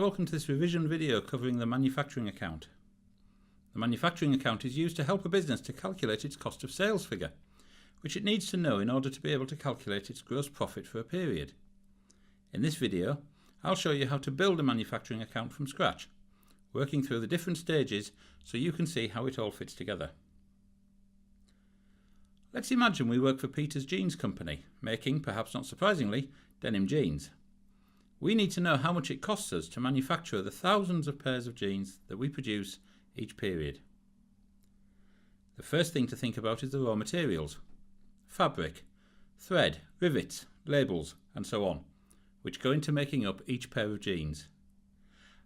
welcome to this revision video covering the manufacturing account. The manufacturing account is used to help a business to calculate its cost of sales figure, which it needs to know in order to be able to calculate its gross profit for a period. In this video, I'll show you how to build a manufacturing account from scratch, working through the different stages so you can see how it all fits together. Let's imagine we work for Peter's Jeans Company, making, perhaps not surprisingly, denim jeans. We need to know how much it costs us to manufacture the thousands of pairs of jeans that we produce each period. The first thing to think about is the raw materials: fabric, thread, rivets, labels, and so on, which go into making up each pair of jeans.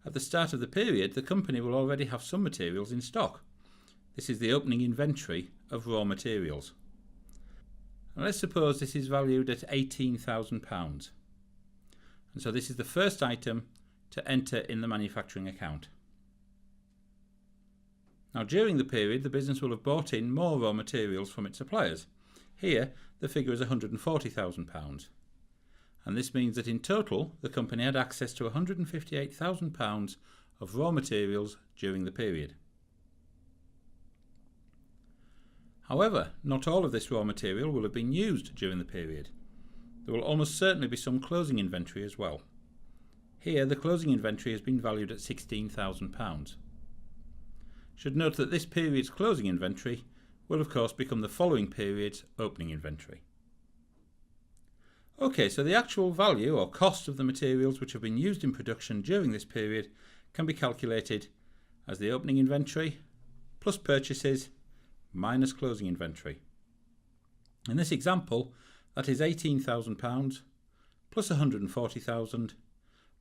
At the start of the period, the company will already have some materials in stock. This is the opening inventory of raw materials. And let's suppose this is valued at £18,000. And so this is the first item to enter in the manufacturing account. Now, during the period, the business will have bought in more raw materials from its suppliers. Here, the figure is £140,000. And this means that in total, the company had access to £158,000 of raw materials during the period. However, not all of this raw material will have been used during the period. There will almost certainly be some closing inventory as well. Here, the closing inventory has been valued at £16,000. Should note that this period's closing inventory will of course become the following period's opening inventory. Okay, so the actual value or cost of the materials which have been used in production during this period can be calculated as the opening inventory plus purchases minus closing inventory. In this example, that is £18,000 plus £140,000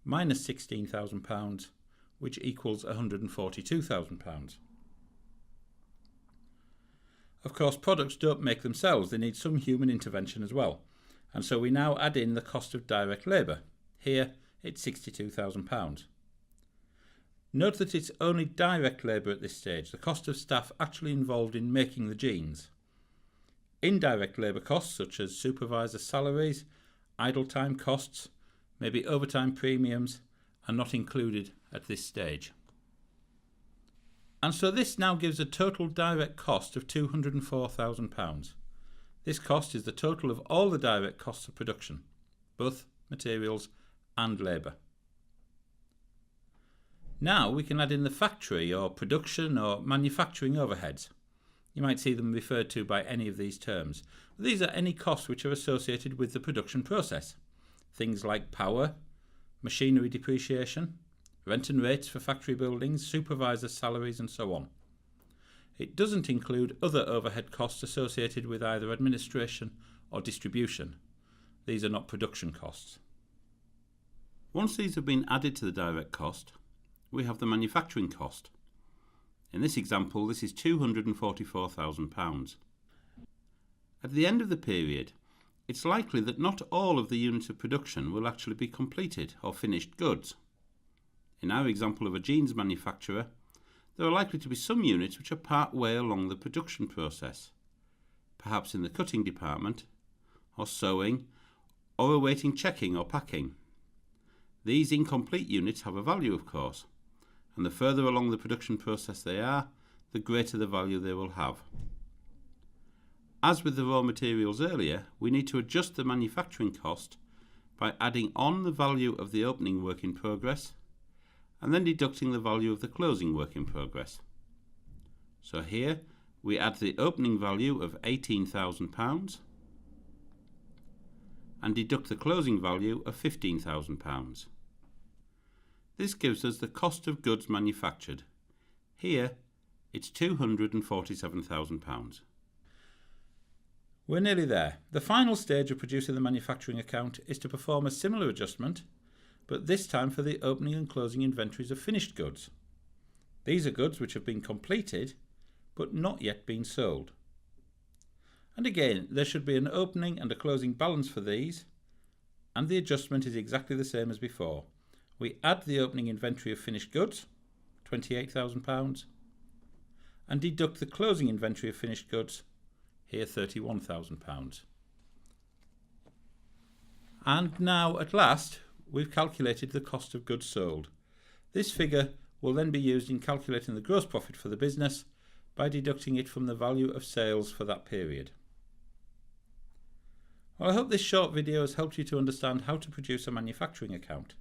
minus £16,000, which equals £142,000. Of course, products don't make themselves, they need some human intervention as well. And so we now add in the cost of direct labour. Here it's £62,000. Note that it's only direct labour at this stage, the cost of staff actually involved in making the jeans. Indirect labour costs such as supervisor salaries, idle time costs, maybe overtime premiums are not included at this stage. And so this now gives a total direct cost of £204,000. This cost is the total of all the direct costs of production, both materials and labour. Now we can add in the factory or production or manufacturing overheads. You might see them referred to by any of these terms. These are any costs which are associated with the production process. Things like power, machinery depreciation, rent and rates for factory buildings, supervisor salaries, and so on. It doesn't include other overhead costs associated with either administration or distribution. These are not production costs. Once these have been added to the direct cost, we have the manufacturing cost. In this example, this is £244,000. At the end of the period, it's likely that not all of the units of production will actually be completed or finished goods. In our example of a jeans manufacturer, there are likely to be some units which are part way along the production process, perhaps in the cutting department, or sewing, or awaiting checking or packing. These incomplete units have a value, of course, and the further along the production process they are, the greater the value they will have. As with the raw materials earlier, we need to adjust the manufacturing cost by adding on the value of the opening work in progress and then deducting the value of the closing work in progress. So here we add the opening value of £18,000 and deduct the closing value of £15,000. This gives us the cost of goods manufactured. Here it's £247,000. We're nearly there. The final stage of producing the manufacturing account is to perform a similar adjustment, but this time for the opening and closing inventories of finished goods. These are goods which have been completed but not yet been sold. And again, there should be an opening and a closing balance for these, and the adjustment is exactly the same as before. We add the opening inventory of finished goods, £28,000, and deduct the closing inventory of finished goods, here £31,000. And now, at last, we've calculated the cost of goods sold. This figure will then be used in calculating the gross profit for the business by deducting it from the value of sales for that period. Well, I hope this short video has helped you to understand how to produce a manufacturing account.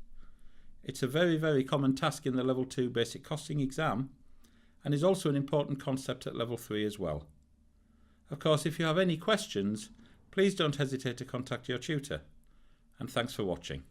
It's a very common task in the Level 2 Basic Costing exam and is also an important concept at Level 3 as well. Of course, if you have any questions, please don't hesitate to contact your tutor. And thanks for watching.